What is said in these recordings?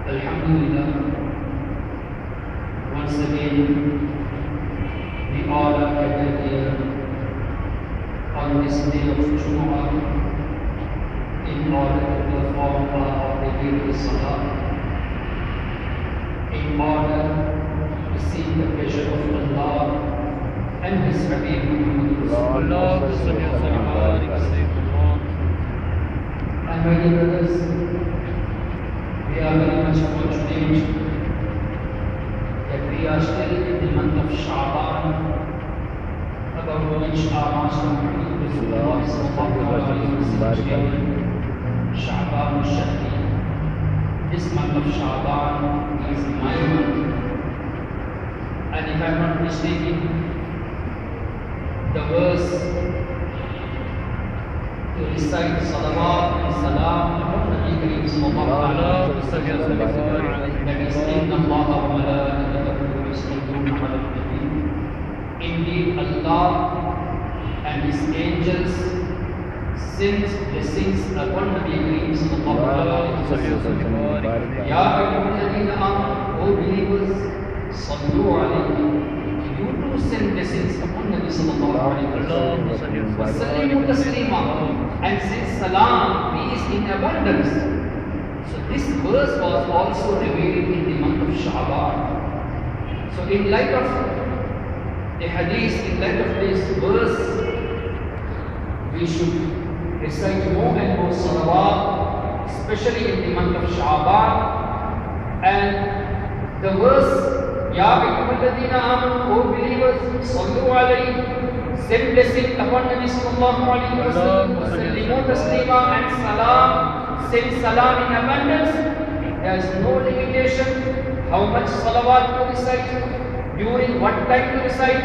Alhamdulillah, once again we all are gathered here on this day of Jumu'ah in order to perform our obligatory salah, in order to seek the pleasure of Allah and His Habib Muhammad Rasulullah. And my dear brothers, we are very much fortunate that we are still in the month of Sha'ban, about which our Master Muhammad Rasulullah said, Sha'ban al-Shahri. This month of Sha'ban is my month, and if I am not mistaken, the verse to recite salawat and salam upon Nabi Kareem sallallahu alaihi wasallam, that is, inna Allaha wa malaikatahu yusalluna ala nabi. Indeed, Allah and His angels send blessings upon Nabi Kareem sallallahu alaihi wasallam. Ya ayyuhalladhina amanu, O believers, sallu alayhi. You too send blessings upon Nabi sallallahu alaihi wasallam. Wasallimu taslima, and send salam, peace in abundance. So this verse was also revealed in the month of Sha'ban. So in light of the hadith, in light of this verse, we should recite more and more salawat, especially in the month of Sha'ban. And the verse, Ya ayyuhalladhina amanu, O believers, sallu alayhi, send blessing upon Nabi sallallahu alayhi wa sallam, sallimu taslima, and salam, send salam in abundance. There is no limitation how much salawat to recite, during what time to recite,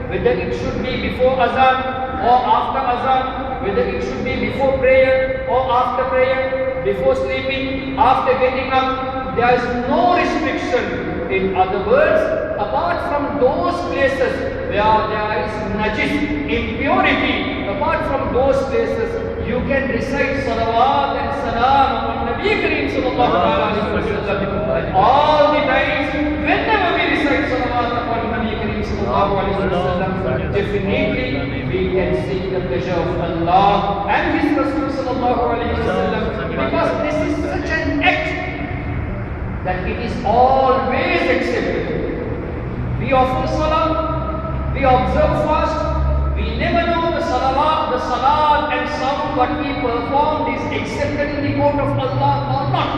whether it should be before azan or after azan, whether it should be before prayer or after prayer, before sleeping, after getting up. There is no restriction. In other words, apart from those places where there is najis, impurity, apart from those places, you can recite salawat and salam upon Nabi Kareem sallallahu alaihi wasallam. All the times, whenever we recite salawat upon Nabi Kareem sallallahu alaihi wasallam, definitely we can seek the pleasure of Allah and His Rasul sallallahu alaihi wasallam, because this is such an act that it is always accepted. We offer salah, we observe fast, we never know the salawat, the salat and sound what we performed is accepted in the court of Allah or not.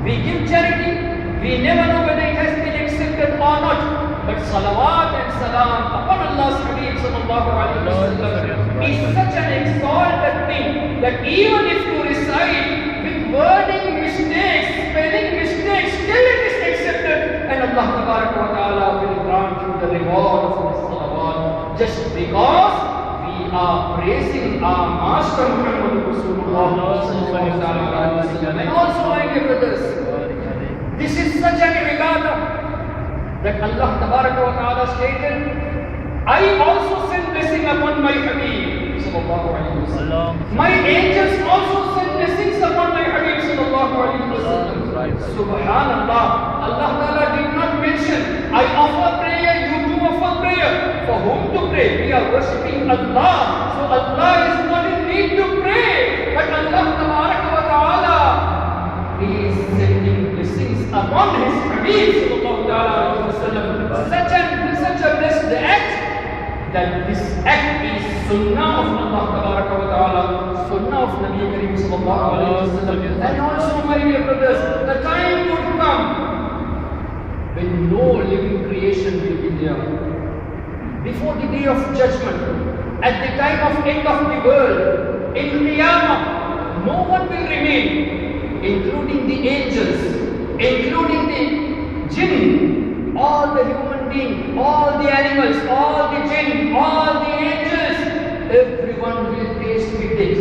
We give charity, we never know whether it has been accepted or not. But salawat and salam upon Allah's Habib sallallahu alaihi wasallam is such an exalted thing that even if you recite with wording mistakes, spelling mistakes, still it is accepted, and Allah Tabaraka wa Ta'ala will grant you the reward of this salawat, just because we are praising our Master Muhammad Rasulullah sallallahu alaihi wasallam. And also, my dear brothers, this is such an ibadah that Allah Tabaraka wa Ta'ala stated, I also send blessing upon my Habib sallallahu alaihi wasallam. My angels also send blessings upon my Habib sallallahu alaihi wasallam. Subhanallah, Allah Ta'ala did not mention, I offer prayer, you do offer prayer. For whom to pray? We are worshipping Allah. So Allah is not in need to pray. But Allah Tabaraka wa Ta'ala, He is sending blessings upon His Habib sallallahu alaihi wasallam. Such a blessed act, that this act is sunnah of Allah Tabaraka wa Ta'ala, sunnah of Nabi Kareem sallallahu alaihi wasallam. And also, my dear brothers, the time would come when no living creation will be there. Before the day of judgment, at the time of end of the world, in Qiyamah, no one will remain, including the angels, including the jinn, all the human beings, all the animals, all the jinn, all the angels, everyone will taste with it.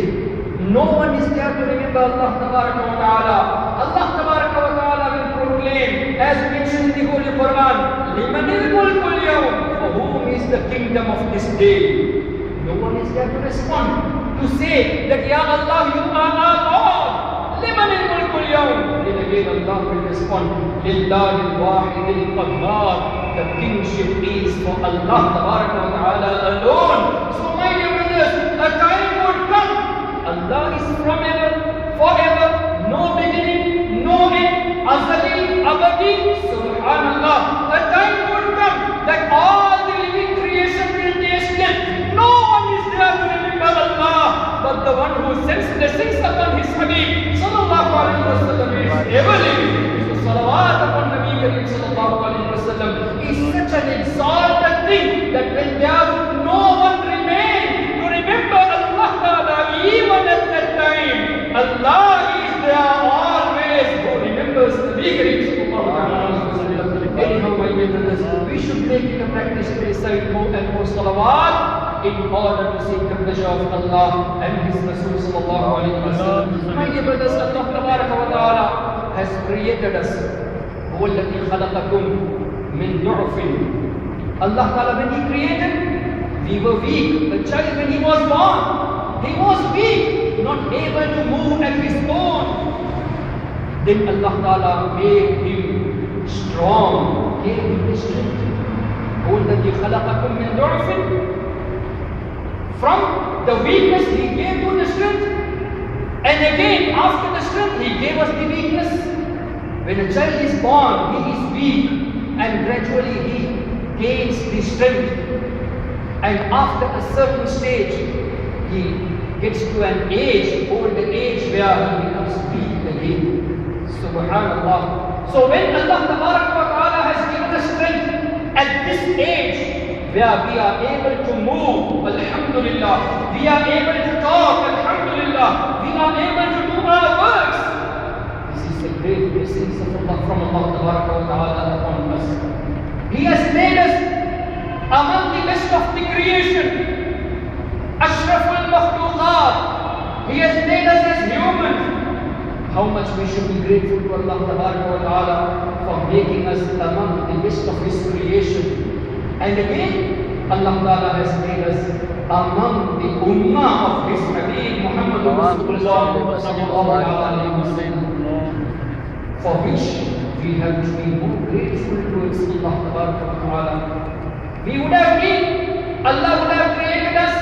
No one is there to remember Allah Tabaraka wa Ta'ala. Allah Tabaraka wa Ta'ala will proclaim, as mentioned in the Holy Quran, Limanil mulkul yawm, for whom is the kingdom of this day. No one is there to respond, to say that, Ya Allah, you are our Lord. Limanil mulkul yawm, again Allah will respond, Lillahi al-Wahid al-Qahhar. The kingship is for Allah Tabaraka wa Ta'ala alone. So my dear brothers, a time would come. Allah is forever, forever, no beginning, no end, azali, abadi, subhanallah. A time would come that all the living creation will taste death. No one is there to remember Allah, but the one who sends blessings upon his Habib sallallahu alaihi wasallam is ever living. So salawat upon Nabi Kareem sallallahu alaihi wasallam is such an exalted thing that when there would no one remain to remember Allah Ta'ala, even at that time, Allah is there always who remembers Nabi Kareem sallallahu alaihi wasallam. Anyhow, my dear brothers, we should make it a practice to recite more and more salawat in order to seek the pleasure of Allah and His Rasul sallallahu alaihi wasallam. My dear brothers, Allah Tabaraka wa Ta'ala has created us. هو الذي خلقكم من ضعف. Allah Ta'ala, when He created, we were weak. The child, when he was born, he was weak, not able to move at his own. Then Allah Ta'ala made him strong, gave him the strength. هو الذي خلقكم من ضعف. From the weakness, He gave you the strength. And again, after the strength, He gave us the weakness. When a child is born, he is weak. And gradually he gains the strength. And after a certain stage, he gets to an age, old age, where he becomes weak again. Subhanallah. So when Allah Ta'ala has given us strength at this age, where we are able to move, alhamdulillah, we are able to talk, alhamdulillah, we are able to do our works. This is a great blessing from Allah Ta'ala upon us. He has made us among the best of the creation, Ashraful Makhluqat. He has made us as humans. How much we should be grateful to Allah Ta'ala for making us among the best of His creation. And again, Allah Ta'ala has made us among the ummah of His Habib Muhammad Rasulullah sallallahu alaihi wasallam, for which we have to be more grateful towards Allah Ta'ala. We would have been, Allah would have created us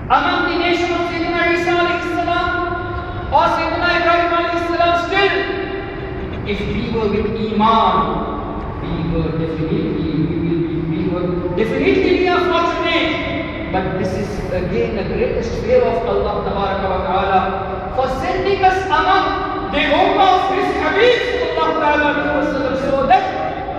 among the nation of Sayyidina Isa alayhi salam or Sayyidina Ibrahim alayhi salam still. If we were with Iman, we were definitely we are fortunate. But this is again the greatest favor of Allah Ta'ala for sending us among the ummah of His Habib so that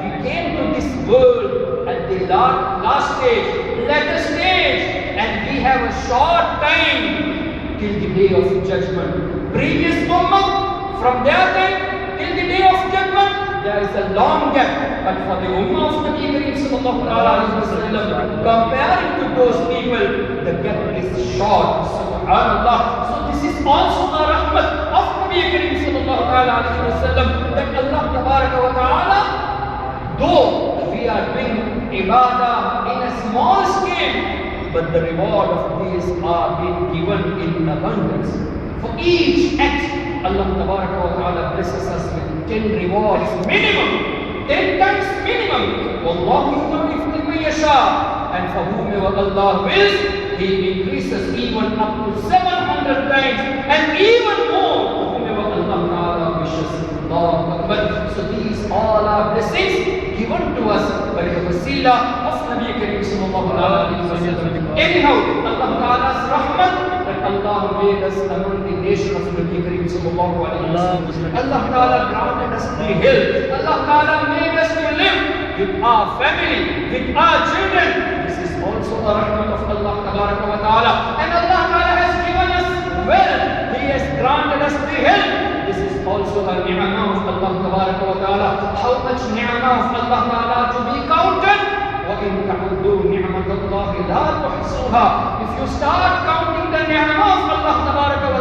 we came to this world at the last stage, latter stage, and we have a short time till the day of judgment. Previous ummah, from their time till the day of judgment, there is a long gap. But for the ummah of Nabi Kareem sallallahu alaihi wasallam, comparing to those people, the gap is short. Subhanallah. So this is also a rahmat of Nabi Kareem sallallahu alaihi wasallam, that Allah Tabaraka wa Ta'ala, though we are doing ibadah in a small scale, but the reward of these are being given in abundance. For each act, Allah Tabaraka wa Ta'ala blesses us with 10 rewards minimum, 10 times minimum. Wallahu yudhaifu liman yasha. And for whomever Allah wills, He increases even up to 700 times, and even more for whomever Allah Ta'ala wishes. Allahu Akbar. So these all are blessings given to us by the wasila of Nabi Kareem sallallahu alaihi wasallam. Anyhow, Allah Ta'ala's rahmat that Allah made us among the nation of Nabi Kareem sallallahu alaihi wasallam. Allah Ta'ala granted us the health. Allah Ta'ala made us to live with our family, with our children. This is also a rahmat of Allah Ta'ala. And Allah Ta'ala has given us wealth. He has granted us the health. This is also a ni'mah of Allah Ta'ala. How much ni'mah of Allah Ta'ala to be counted? وَإِن تَعُدُّوا نِعْمَةَ اللَّهِ لَا تُحْصُوهَا. If you start counting the ni'mah of Allah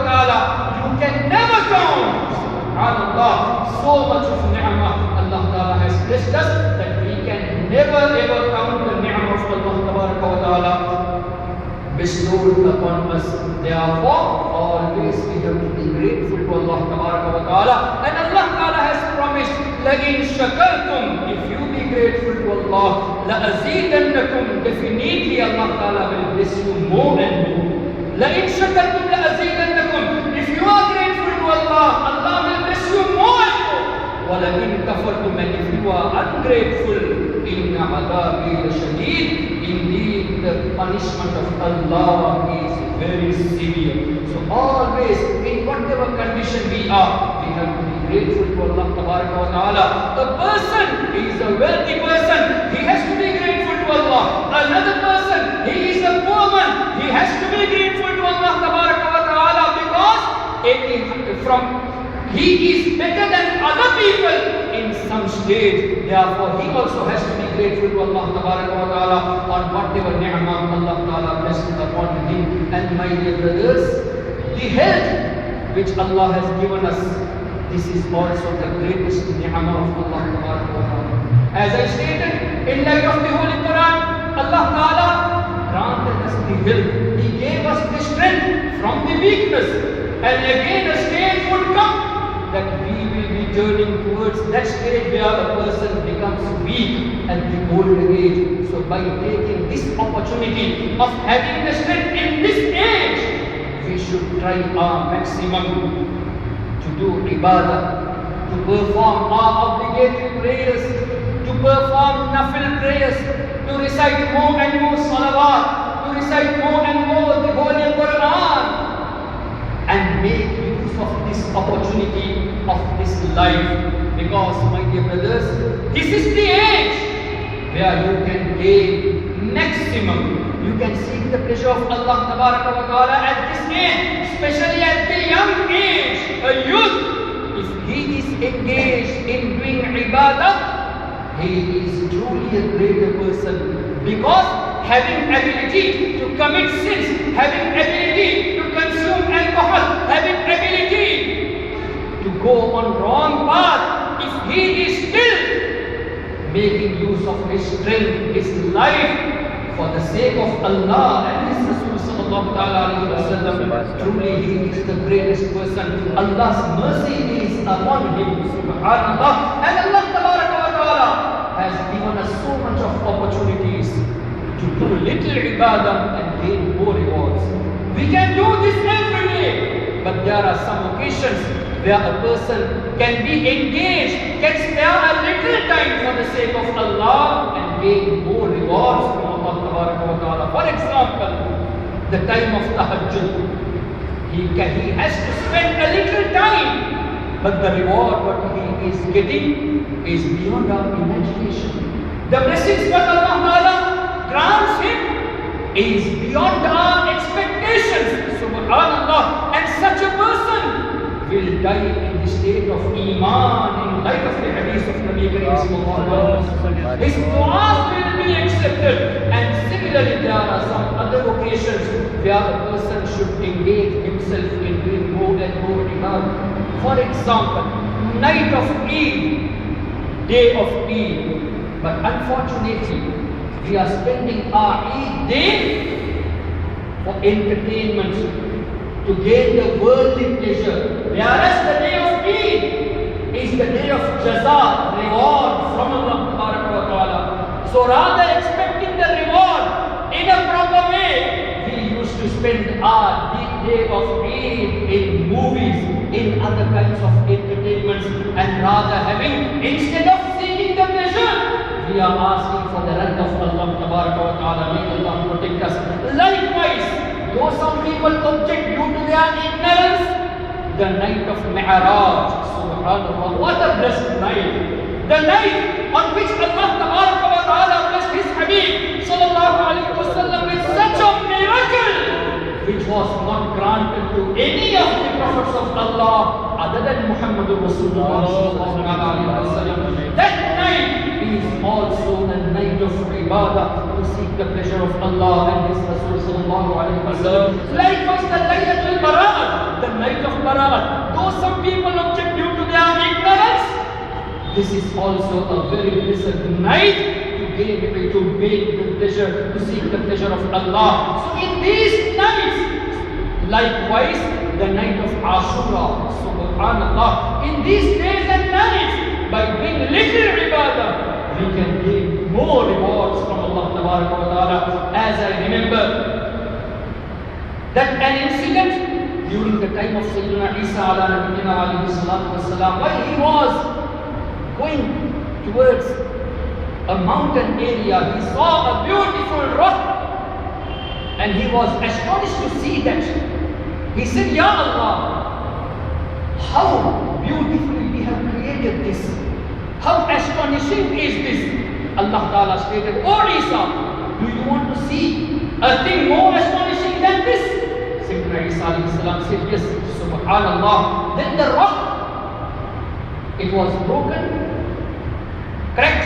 Ta'ala, you can never count. SubhanAllah. So much of ni'mah Allah Ta'ala has blessed us that we can never ever count the ni'mah of Allah Ta'ala bestowed upon us. Therefore, always we have to be grateful to Allah Ta'ala. And Allah, لَأَزِيدَنَّكُمْ, definitely Allah Ta'ala will bless you more and more. لَإِن شَكَرْتُمْ لَأَزِيدَنَّكُمْ, if you are grateful to Allah, Allah will bless you more and more. وَلَئِن كَفَرْتُمْ, and if you are ungrateful, إِنَّ عَذَابِي لَشَدِيدٌ, indeed the punishment of Allah is very severe. So always, in whatever condition we are, we have to be grateful to Allah Ta'ala. A person, he is a wealthy person, he has to be grateful to Allah. Another person, he is a poor man, he has to be grateful to Allah Ta'ala, because he is better than other people in some stage. Therefore, he also has to be grateful to Allah Ta'ala on whatever ni'mah Allah Ta'ala blessed upon him. And my dear brothers, the health which Allah has given us, this is also the greatest ni'mah of Allah Ta'ala. As I stated, in light of the Holy Quran, Allah Ta'ala granted us the health. He gave us the strength from the weakness. And again a stage would come that we will be turning towards that stage where a person becomes weak at the older age. So by taking this opportunity of having the strength in this age, we should try our maximum to do ibadah, to perform our obligatory prayers, to perform nafil prayers, to recite more and more salawat, to recite more and more the Holy Quran, and make use of this opportunity of this life. Because, my dear brothers, this is the age where you can gain maximum. You can seek the pleasure of Allah Ta'ala at this age, especially at the young age, a youth. If he is engaged in doing ibadah, he is truly a greater person, because having ability to commit sins, having ability to consume alcohol, having ability to go on wrong path, if he is still making use of his strength, his life, for the sake of Allah and His Rasul Sallallahu Alaihi Wasallam, truly he is the greatest person. Allah's mercy is upon him, subhanallah. And Allah Ta'ala has given us so much of opportunities to do little ibadah and gain more rewards. We can do this every day, but there are some occasions where a person can be engaged, can spare a little time for the sake of Allah and gain more rewards from Allah Ta'ala. For example, the time of tahajjud, he has to spend a little time, but the reward what he is getting is beyond our imagination. The blessings what Allah Ta'ala grants him is beyond our expectations. Subhanallah. And such a person will die in the state of Iman, in light of the hadith of Nabi Kareem Sallallahu Alaihi Wasallam. His du'as will be accepted. And similarly, there are some other occasions where a person should engage himself in doing more and more ibadah. For example, night of Eid, day of Eid. But unfortunately, we are spending our Eid day for entertainment, to gain the worldly pleasure. Whereas the day of Eid is the day of jaza, reward from Allah Ta'ala. So rather expecting the reward in a proper way, we used to spend our day of Eid in movies, in other kinds of entertainments, and rather having, instead of seeking the pleasure, we are asking for the wrath of Allah Ta'ala. May Allah protect us. Likewise, though some people object due to their ignorance, the night of Mi'raj, subhanallah, what a blessed night. The night on which Allah Ta'ala blessed His Habib Sallallahu Alaihi Wasallam with such a miracle, which was not granted to any of the prophets of Allah other than Muhammadur Rasulullah Sallallahu Alaihi Wasallam. That night is also the night of ibadah, to seek the pleasure of Allah and His Rasul Sallallahu Alaihi Wasallam. Likewise, the Laylatul Bara'at, the night of Bara'at. Though some people object due to their ignorance, this is also a very blessed night to gain the pleasure, to seek the pleasure of Allah. So in these nights, likewise, the night of Ashura, subhanallah, in these days and nights, by doing little ibadah, we can gain more more rewards from Allah Ta'ala. As I remember that an incident during the time of Sayyidina Isa ala nabiyyina alayhi salatu wassalam, while he was going towards a mountain area, he saw a beautiful rock and he was astonished to see that. He said, Ya Allah, how beautifully we have created this. How astonishing is this? Allah Ta'ala stated, O Isa, do you want to see a thing more astonishing than this? Sayyidina Isa alayhi salam said, yes, subhanallah. Then the rock, it was broken, correct?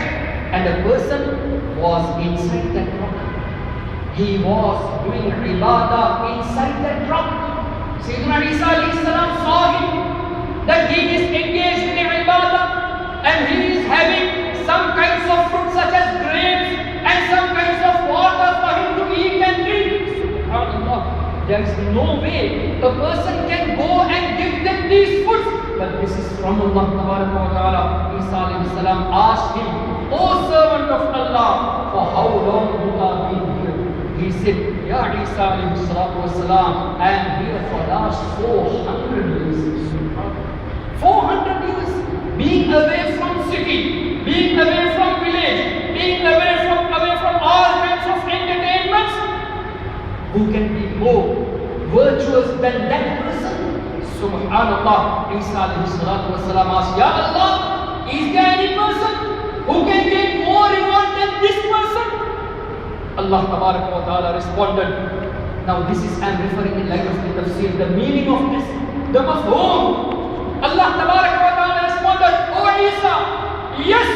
And a person was inside that rock. He was doing ibadah inside that rock. Sayyidina Isa alayhi salam saw him that he is engaged in ibadah and he is having some kinds of fruit such as grapes and some kinds of water for him to eat and drink. SubhanAllah, there is no way a person can go and give them these foods. But this is from Allah Ta'ala. Isa alayhi salam asked him, O servant of Allah, for how long you are being here? He said, Ya Isa alayhi salatu wasalam, I am here for last 400 years. 400 years, being away from city, being away from village, being away from all kinds of entertainments. Who can be more virtuous than that person? Subhanallah. Isa alayhi salatu wasalam asked, Ya Allah, is there any person who can get more reward than this person? Allah Ta'ala responded. Now this is, I am referring in light of the tafsir, the meaning of this, the mafhum. Allah Ta'ala responded, O Isa, yes,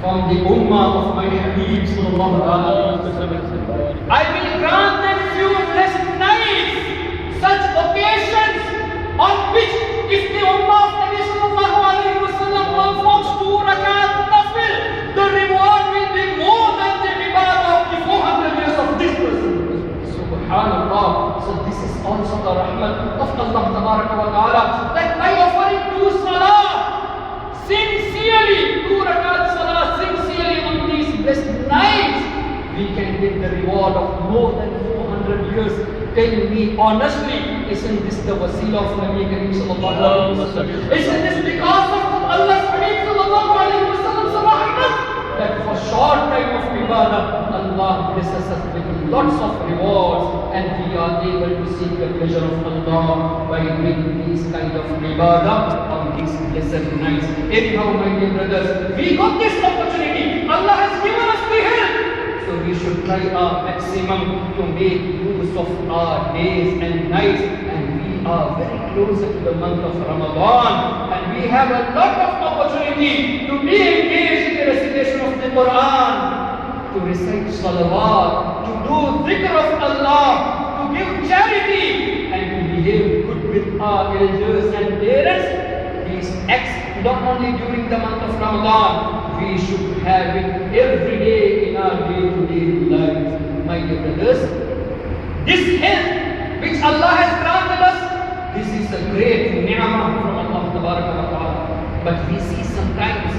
from the ummah of my Habib sallallahu alaihi wasallam, I will grant them few blessed nights, such occasions on which if the ummah of Nabi sallallahu alaihi wasallam performs 2 rakat nafil, the reward will be more than the ibadah of the 400 years of this person. Subhanallah. So this is also the rahmat of Allah Ta'ala, that by offering 2 salah sincerely, 2 rakat salah sincerely on these blessed nights, we can get the reward of more than 400 years. Tell me honestly, isn't this the wasila of Nabi Kareem sallallahu alaihi wasallam? Isn't this because of Allah's Habib sallallahu alaihi wasallam's rahmat, that for short time of ibadah, Allah blesses us with lots of rewards and we are able to seek the pleasure of Allah by doing these kind of ibadah on these blessed nights. Anyhow, my dear brothers, we got this opportunity. Allah has given us the help. So we should try our maximum to make use of our days and nights. And we are very closer to the month of Ramadan. And we have a lot of opportunity to be engaged in the recitation of the Quran, to recite salawat, to do dhikr of Allah, to give charity, and to behave good with our elders and parents. These acts, not only during the month of Ramadan, we should have it every day in our day-to-day lives. My dear brothers, this health which Allah has granted us, this is a great ni'mah from Allah Ta'ala. But we see sometimes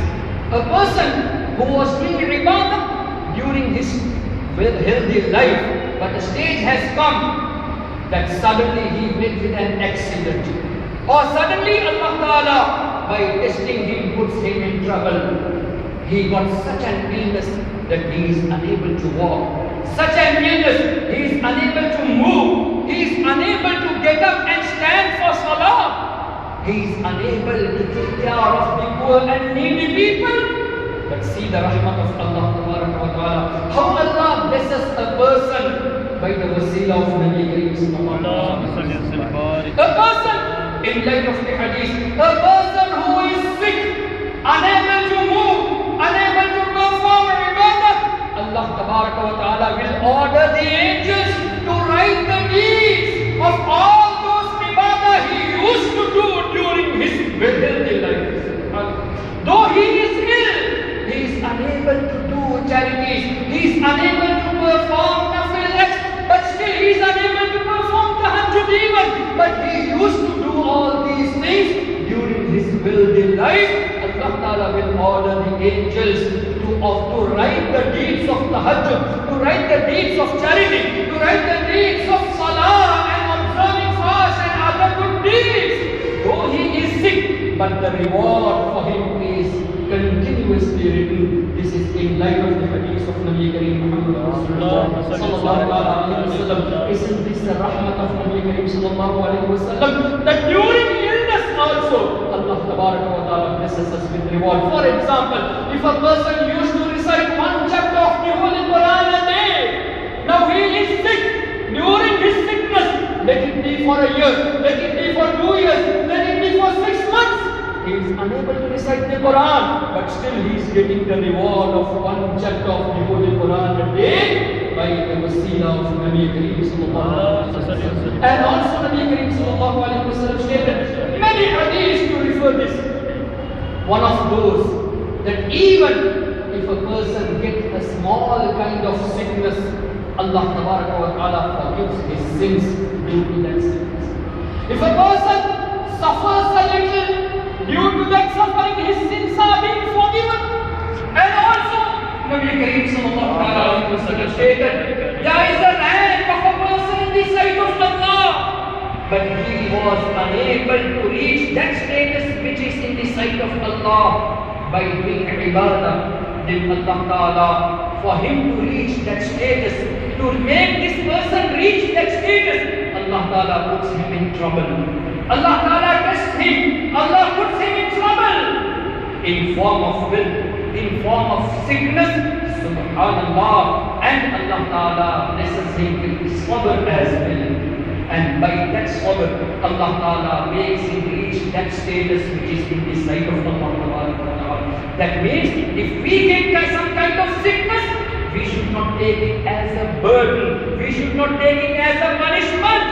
a person who was doing ibadah during his healthy life, but a stage has come that suddenly he met with an accident, or suddenly Allah Ta'ala, by testing him, puts him in trouble. He got such an illness that he is unable to walk, such an illness he is unable to move, he is unable to get up and stand for salah, he is unable to take care of the poor and needy people. But see the rahmat of Allah Ta'ala, how Allah blesses a person by the wasila of Nabi Kareem sallallahu alaihi wasallam. A person, in light of the hadith, a person who is sick, unable to move, unable to perform ibadah, Allah Ta'ala will order the angels to write the deeds of all those ibadah he used to do during his healthy life. Though he is ill, he is unable to do charities, he is unable to perform nafil acts, but still he is unable to perform tahajjud even. But he used to do all these things during his healthy life. Allah Ta'ala will order the angels to write the deeds of tahajjud, to write the deeds of charity, to write the deeds of salah and observing fast and other good deeds. Though he is sick, but the reward for him is continuously written. This is in light of the hadith of Nabi Kareem Muhammad sallallahu alaihi wasallam. Isn't this the rahmat of Nabi Kareem sallallahu alaihi wasallam, that during illness also Allah tabaraka wa ta'ala blesses us with reward? For example, if a person used to recite one chapter of the Holy Quran a day, now he is sick. During his sickness, let it be for a year, let it be for 2 years, let it be for 6 months, he is unable to recite the Quran, but still he is getting the reward of one chapter of the Holy Quran a day by the wasila of Nabi Kareem sallallahu alaihi wasallam. And also Nabi Kareem sallallahu alaihi wasallam stated many hadiths to refer this. One of those, that even if a person gets a small kind of sickness, Allah tabaraka wa ta'ala forgives his sins due to that sickness. If a person suffers a little, due to that suffering his sins are being forgiven. And also Nabi Kareem sallallahu alaihi wasallam stated, there is a rank of a person in the sight of Allah, but he was unable to reach that status which is in the sight of Allah by doing ibadah. Then Allah Ta'ala, for him to reach that status, to make this person reach that status, Allah Ta'ala puts him in trouble. Allah Ta'ala tests him. Allah puts him in trouble in form of will, in form of sickness. Subhanallah. And Allah Ta'ala blesses him with sabr as well. And by that sabr, Allah Ta'ala makes him reach that status which is in the sight of Allah Ta'ala. That means if we get some kind of sickness, we should not take it as a burden. We should not take it as a punishment.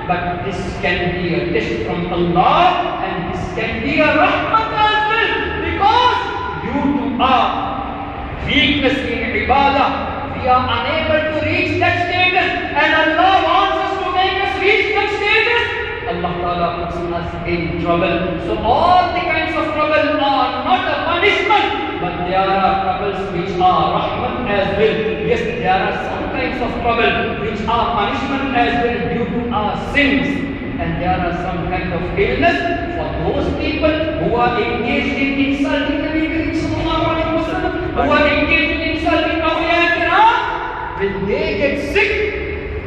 But this can be a test from Allah, and this can be a rahmat as well. Because due to our weakness in ibadah, we are unable to reach that status. And Allah wants us to make us reach that status. Allah Ta'ala puts us in trouble. So all the kinds of trouble are not a punishment, but there are troubles which are rahmat as well. Yes, there are some kinds of trouble which are punishment as well due to our sins. And there are some kind of illness for those people who are engaged in insulting the Nabi sallallahu alaihi wasallam, who are engaged in insulting awliya kiram. When they get sick,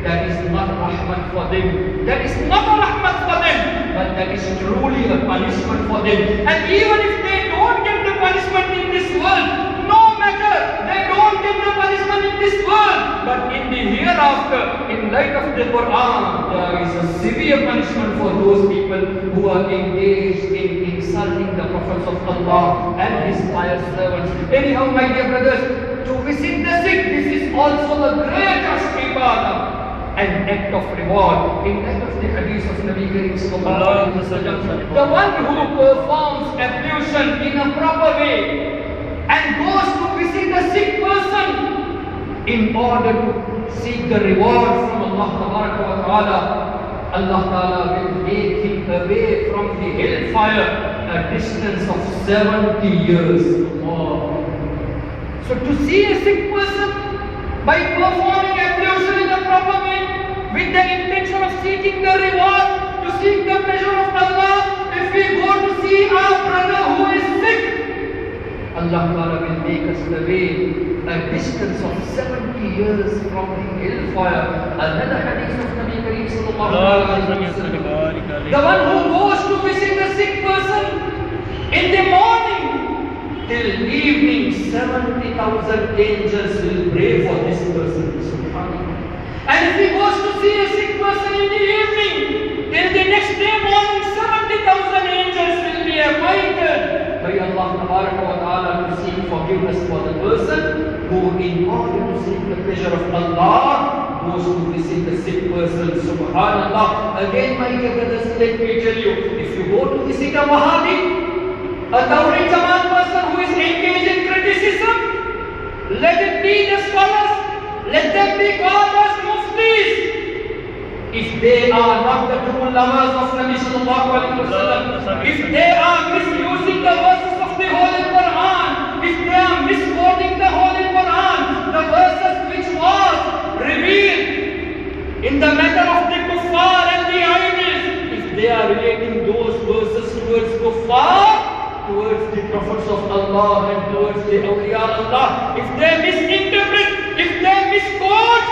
that is not rahmat for them. That is not a rahmat for them, but that is truly a punishment for them. And even if they don't get the punishment in this world, no matter, they don't get the punishment in this world, but in the hereafter, in light of the Quran, there is a severe punishment for those people who are engaged in insulting the prophets of Allah and His pious servants. Anyhow, my dear brothers, to visit the sick, this is also a greatest ibadah, an act of reward. In light of the hadith of Nabi Kareem sallallahu alaihi wasallam, the one who performs ablution in a proper way and goes to visit the sick person in order to seek the reward from Allah Ta'ala, Allah Ta'ala will make him away from the hellfire a distance of 70 years. So to see a sick person by performing ablution in a proper way, with the intention of seeking the reward, to seek the pleasure of Allah, if we go to see our brother who is sick, Allah Ta'ala will make us away a distance of 70 years from the hellfire. Another hadith of Nabi Kareem sallallahu alaihi wasallam, the one who goes to visit the sick person in the morning till evening, 70,000 angels will pray for this person. Subhanallah. And if he goes to see a sick person in the evening, till the next day morning, 70,000 angels will be appointed by Allah Ta'ala to seek forgiveness for the person who, in order to seek the pleasure of Allah, goes to visit the sick person. Subhanallah. Again, my dear brothers, let me tell you, if you go to visit a Wahhabi, a Tawreed Jamaat person who is engaged in criticism, let it be the scholars, let them be called as muftis. If they are not the true lovers of Nabi sallallahu alaihi wasallam, if they are misusing the verses of the Holy Quran, kuffar towards the prophets of Allah and towards the awliya Allah, if they misinterpret, if they misquote,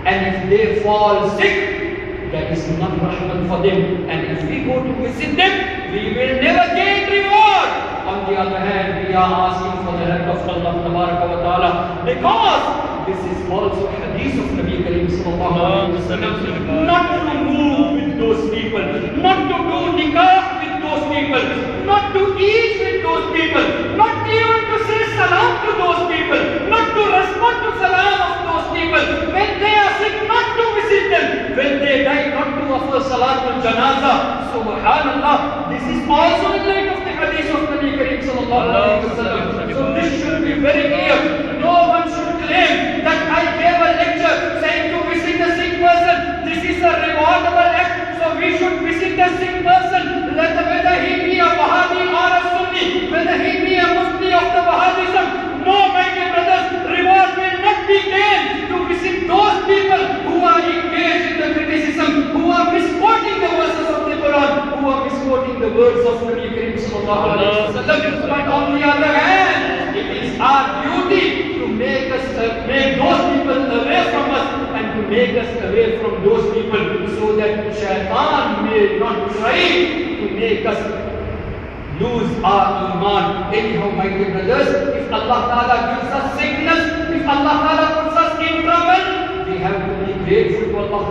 and if they fall sick, that is not rahmat for them. And if we go to visit them, we will never gain reward. On the other hand, we are asking for the help of Allah Tabaraka wa Ta'ala, because this is also hadith of Nabi Kareem sallallahu alayhi wa sallam, not to move with those people, not to do nikah with those people, not to eat with those people, not even to say salam to those people, not to respond to salam of those people. When they are sick, not to visit them. When they die, not to offer salatul janaza. Subhanallah. This is also in light of the hadith of Nabi Kareem sallallahu alayhi wa sallam. So this should be very clear. No one should claim that I gave a lecture saying to visit a sick person. This is a rewardable act. So we should visit the sick person, whether he be a Wahhabi or a Sunni, whether he be a Mufti of the Wahhabism. No, my dear brothers, reward will not be gained to visit those people who are engaged in the criticism, who are misquoting the verses of the Quran, who are misquoting the words of Nabi Kareem sallallahu alayhi wa sallam. But on the other hand, it is our duty to make those people away from us and to make us away from those people, so that shaitan may not try to make us lose our iman. Anyhow, my dear brothers, if Allah Ta'ala gives us sickness, if Allah Ta'ala puts us in trouble, we have to be grateful to Allah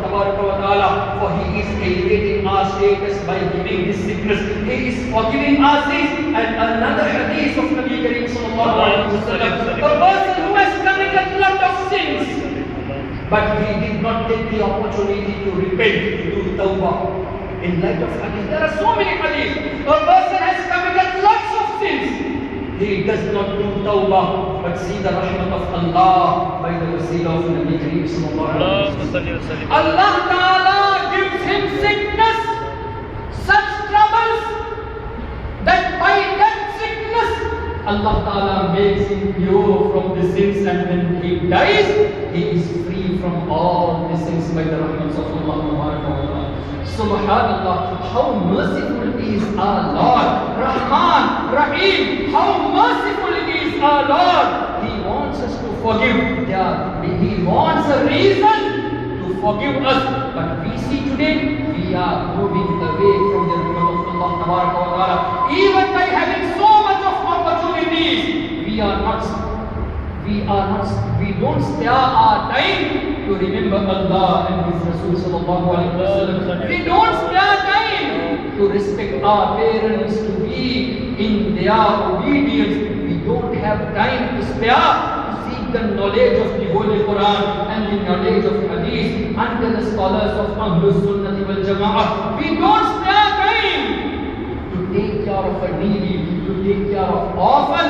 Ta'ala, for He is elevating our status by giving this sickness. He is forgiving our sins. And another hadith of Nabi Kareem sallallahu alayhi wa sallam, a person who has committed a lot of sins, but he did not take the opportunity to repent, to do tawbah. In light of hadith, there are so many hadiths. A person has committed lots of sins, he does not do tawbah, but see the rahmat of Allah by the wasilah of Nabi Kareem sallallahu alayhi wa sallam. Allah Ta'ala gives him sickness, such troubles, that by that sickness Allah Ta'ala makes him pure from the sins, and when he dies, he is free from all the sins by the rahmats of Allah. Subhanallah, how merciful is our Lord. Rahman, Rahim, how merciful is our Lord. He wants us to forgive. He wants a reason to forgive us. But we see today, we are moving away from the rahmat of Allah Ta'ala. Even by having so much of opportunities, we don't spare our time to remember Allah and His Rasul sallallahu alaihi wasallam. We don't spare time to respect our parents, to be in their obedience. We don't have time to spare to seek the knowledge of the Holy Quran and the knowledge of Hadith under the scholars of Ahlus Sunnah wal Jama'ah. We don't spare time to take care of a needy, to take care of orphan,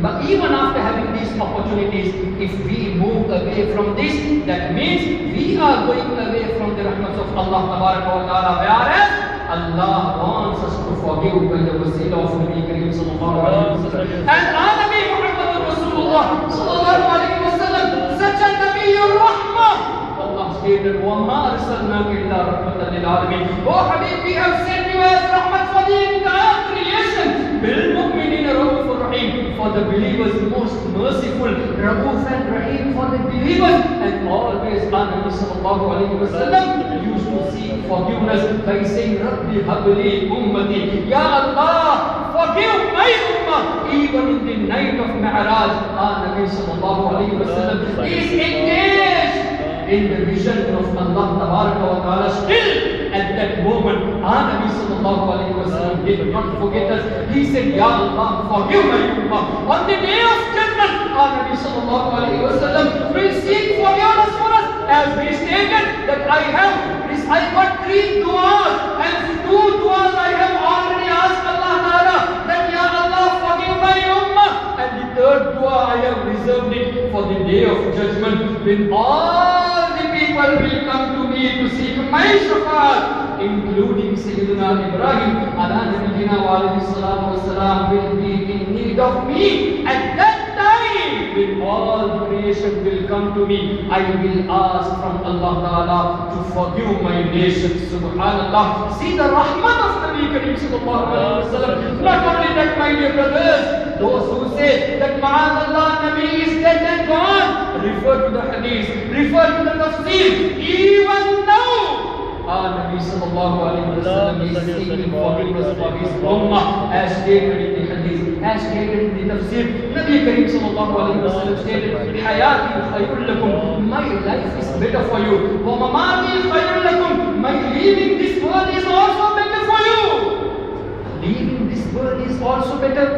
but even after having these opportunities, if we move away from this, that means we are going away from the rahmats of Allah Ta'ala, whereas Allah wants us to forgive by the wasilah of Nabi Kareem sallallahu alayhi wa sallam. And our Nabi Muhammad Rasulullah sallallahu alayhi wa sallam, such a Nabiyyur Rahmah, Allah stated, وَمَا أَرْسَلْنَاكَ إِلَّا رَحْمَةً لِلْعَالَمِينَ. Oh Habib, we have sent you as rahmat for the entire creation. بِالْمُؤْمِنِينَ رَؤُوفٌ رَحِيمٌ, for the believers most merciful, Ra'uf and Rahim for the believers. And always our Nabi sallallahu alayhi wa sallam used to seek forgiveness by saying, Rabbi habli ummati, Ya Allah, forgive my ummah. Even in the night of Mi'raj, our Nabi sallallahu alayhi wa sallam is engaged in the vision of Allah Ta'ala. Still at that moment, our Nabi sallallahu alayhi wa sallam did not forget us. He said, Ya Allah, forgive my ummah. On the day of judgment, our Nabi sallallahu alayhi wa sallam will seek forgiveness for us. As we stated that I got 3 du'as, and 2 du'as I have already asked Allah Ta'ala, that Ya Allah, forgive my ummah. And the 3rd dua I have reserved it for the day of judgment, when all the people will come to me to seek my shafaat, including Sayyidina Ibrahim ala nabiyyina wa alayhi salatu wassalam, will be in need of me. At that time, when all creation will come to me, I will ask from Allah Ta'ala to forgive my nation. Subhanallah. See the rahmat of Nabi Kareem sallallahu alayhi wa sallam. Not only that, my dear brothers, those who say that Ma'adallah Nabi is dead and gone, refer to the hadith, refer to the tafsir. Even now, our Nabi sallallahu alayhi wa sallam is seeking forgiveness for his ummah, as stated in the hadith, as stated in the tafsir. Nabi Kareem sallallahu alayhi wa sallam stated, Hayati khayrun lakum, my life is better for you. Wa mamati khayrun lakum, my leaving this world is also better for you. Leaving this world is also better.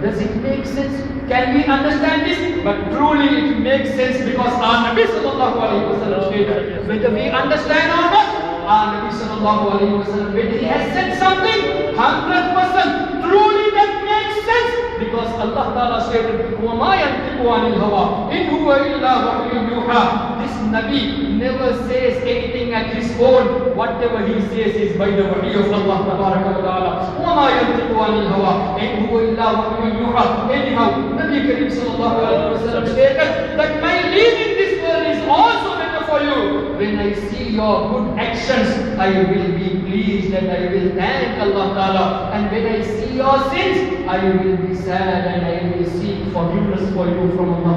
Does it make sense? Can we understand this? But truly it makes sense, because our Nabi sallallahu alayhi wa sallam stated, whether we understand or not, our Nabi sallallahu alayhi wa sallam, when he has said something, 100% truly that makes sense, because Allah Ta'ala stated, وَمَا يَنْتِقُ عَنِ الْهَوَىٰ إِنْ هُوَ إِلَّا وَحْيٌ يُوحَىٰ. This Nabi never says anything at his own. Whatever he says is by the wahy of Allah Ta'ala. وَمَا يَنْتِقُ عَنِ الْهَوَىٰ إِنْ هُوَ إِلَّا وَحْيٌ يُوحَىٰ. Anyhow, Nabi Kareem sallallahu alayhi wa sallam stated that my leaving this world is also better for you. When I see your good actions, I will be pleased and I will thank Allah Ta'ala. And when I see your sins, I will be sad and I will seek forgiveness for you from Allah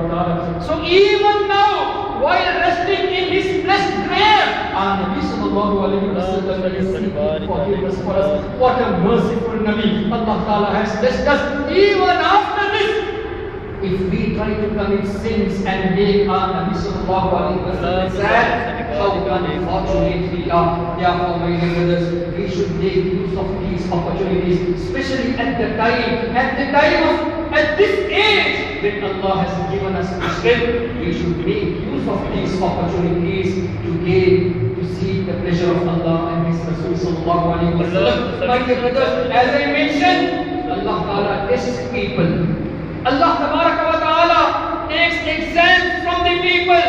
Ta'ala. So even now, while resting in his blessed grave, our Nabi sallallahu alayhi wa sallam is seeking forgiveness for us. What a merciful Nabi Allah Ta'ala has blessed us. Even after this, if we try to commit sins and make our Nabi sallallahu alayhi wa sallam sad, how unfortunate we are. Therefore, my dear brothers, we should make use of these opportunities, especially at this age when Allah has given us the strength. We should make use of these opportunities to seek the pleasure of Allah and His Rasul sallallahu alayhi wa sallam. My dear brothers, as I mentioned, Allah Ta'ala tests people. Allah Ta'ala takes exams from the people.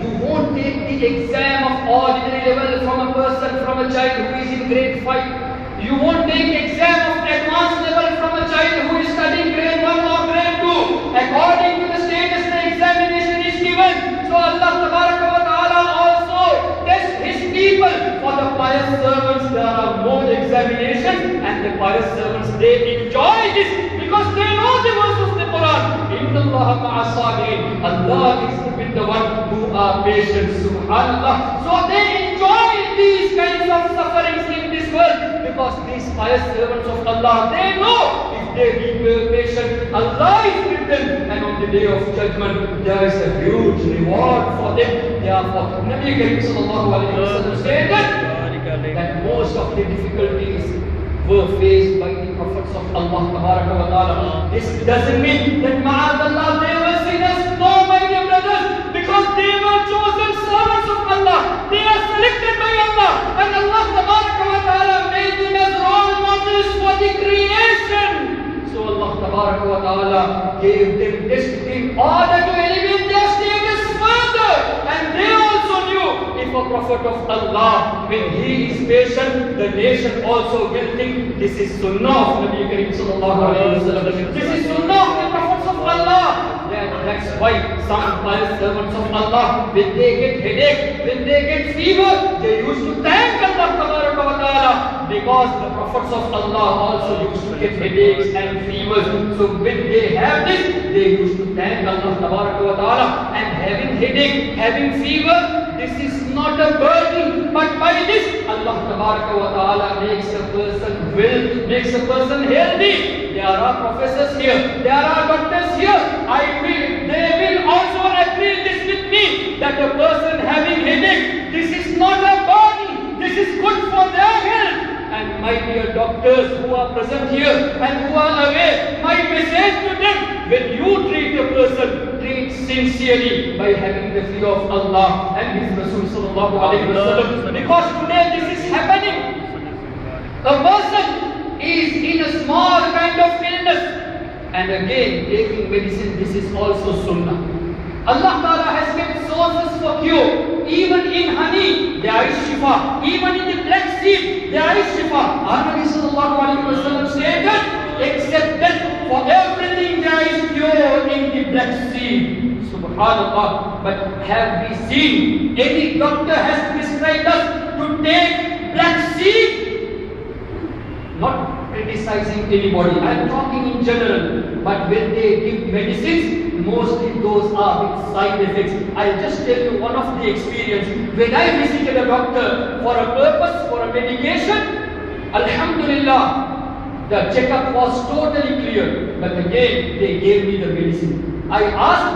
You won't take the exam of ordinary level from a person, from a child who is in grade 5. You won't take exam of advanced level from a child who is studying grade 1 or grade 2. According to the status the examination is given. So Allah Ta'ala also tests His people. For the pious servants there are more examinations, and the pious servants they enjoy this because they know the verse of the Quran. Inna Allah ma'as-sabirin. Allah is with the one who are patient. Subhanallah. So they enjoy these kinds of sufferings in this world because these pious servants of Allah, they know if they be patient, Allah is with them, and on the day of judgment there is a huge reward for them. Therefore, Nabi Kareem sallallahu alayhi wa sallam stated that most of the difficulties were faced by the prophets of Allah Ta'ala. This doesn't mean that Ma'adallah they were sinners. No, my dear brothers, because they were chosen servants of Allah. They are selected by Allah, and Allah Ta'ala made them as role models for the creation. So Allah Ta'ala gave them this in order to elevate their status further, and they also knew if a prophet of Allah, when he is patient, the nation also will think this is sunnah of Nabi Kareem sallallahu alayhi wa sallam. This is sunnah of the prophets of Allah. That's why some pious servants of Allah, when they get headache, when they get fever, they used to thank Allah Ta'ala, because the prophets of Allah also used to get headaches and fevers. So when they have this, they used to thank Allah Ta'ala. And having headache, having fever, this is not a burden, but by this Allah Ta'ala makes a person well, makes a person healthy. There are professors here, there are doctors here. They will also agree this with me that a person having headache, this is not a burden, this is good for their health. And my dear doctors who are present here and who are aware, my message to them: when you treat a person, treat sincerely by having the fear of Allah and His Rasul sallallahu alayhi wa sallam. Because today this is happening. A person is in a small kind of illness, and again taking medicine, this is also sunnah. Allah Ta'ala has kept sources for cure. Even in honey, there is shifa. Even in the black seed, there is shifa. Our Nabi sallallahu alayhi wa sallam stated, except that for everything there is cure in the black seed. Subhanallah. But have we seen any doctor has prescribed us to take black seed? criticizing anybody. I am talking in general. But when they give medicines, mostly those are with side effects. I'll just tell you one of the experience. When I visited a doctor for a purpose, for a medication, Alhamdulillah, the checkup was totally clear. But again, they gave me the medicine. I asked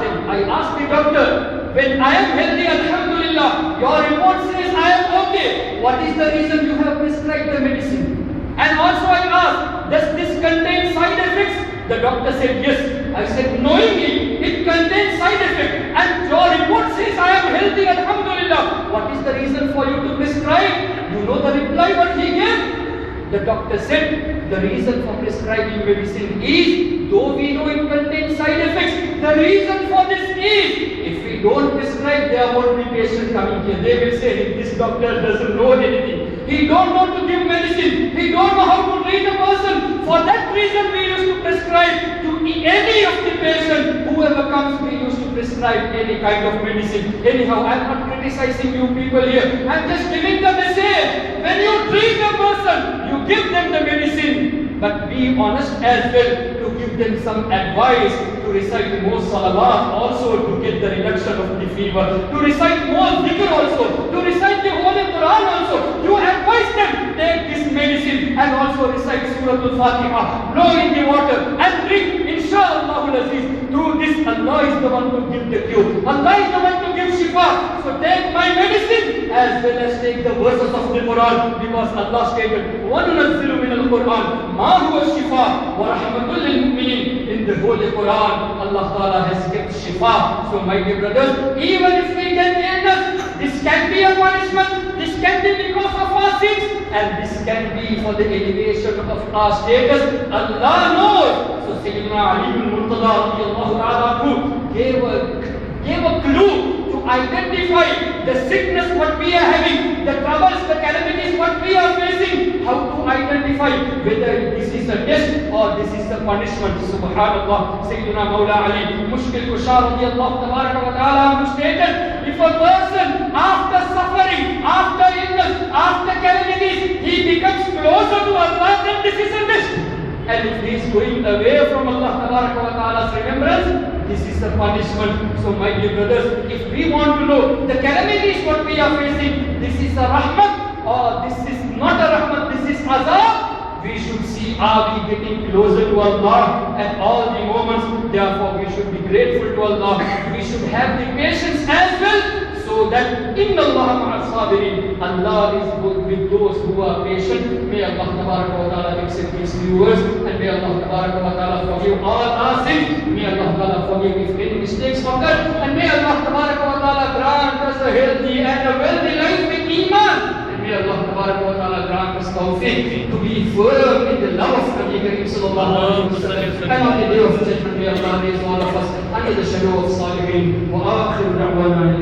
the doctor, when I am healthy, Alhamdulillah, your report says I am okay. What is the reason you have prescribed the medicine? And also I asked, does this contain side effects? The doctor said yes. I said, knowingly, it contains side effects. And your report says I am healthy, Alhamdulillah. What is the reason for you to prescribe? You know the reply what he gave? The doctor said, the reason for prescribing medicine is, though we know it contains side effects, the reason for this is, if we don't prescribe, there won't be patient coming here. They will say, this doctor doesn't know anything. He don't know to give medicine. He don't know how to treat a person. For that reason, we used to prescribe to any of the patient, whoever comes, we used to prescribe any kind of medicine. Anyhow, I'm not criticizing you people here. I'm just giving the message. When you treat a person, you give them the medicine, but be honest as well to give them some advice, to recite more salawat also to get the reduction of the fever, to recite more dhikr also, to recite the Holy Quran also. You advise them, take this medicine and also recite Surah Al-Fatiha, blow in the water and drink, inshallah al-Aziz. Through this, Allah is the one to give the cure. Allah is the one to give shifa. So take my medicine as well as take the verses of the Quran, because Allah stated, وَنُنَزِّلُ مِنَ الْقُرْآنِ مَا هُوَ الشِّفَاءُ وَرَحْمَةٌ لِلْمُؤْمِنِينَ. In the Holy Quran, Allah Ta'ala has kept shifa. So my dear brothers, even if we get illness, this can be a punishment, this can be because of our sins, and this can be for the elevation of our status. Allah knows. So Sayyidina Ali bin Murtada radiallahu ta'ala gave a clue to identify the sickness what we are having, the troubles, the calamities what we are facing, how to identify whether this is a test or this is a punishment. Subhanallah. Sayyidina Mawla Ali Mushkil Kushar radiallahu ta'ala stated, if a person after suffering, after illness, after calamities, he becomes closer to Allah, then this is a test. And if he is going away from Allah Ta'ala's remembrance, this is a punishment. So my dear brothers, if we want to know the calamities what we are facing, this is a rahmat or this is not a rahmat, this is azab, we should see, are we getting closer to Allah at all the moments? Therefore we should be grateful to Allah. We should have the patience as well, so that in Allah ma'as-sabirin, Allah is with those who are patient. May Allah Ta'ala accept these viewers, and may Allah Ta'ala forgive all our sins. May Allah Ta'ala forgive if any mistakes occur, and may Allah Ta'ala grant us a healthy and a wealthy life with iman. May Allah Ta'ala grant us tawfiq to be firm in the love of Nabi Kareem sallallahu alaihi wasallam. And on the day of judgment, may Allah raise all of us under the shadow of Salihin. Wa akhiru da'wana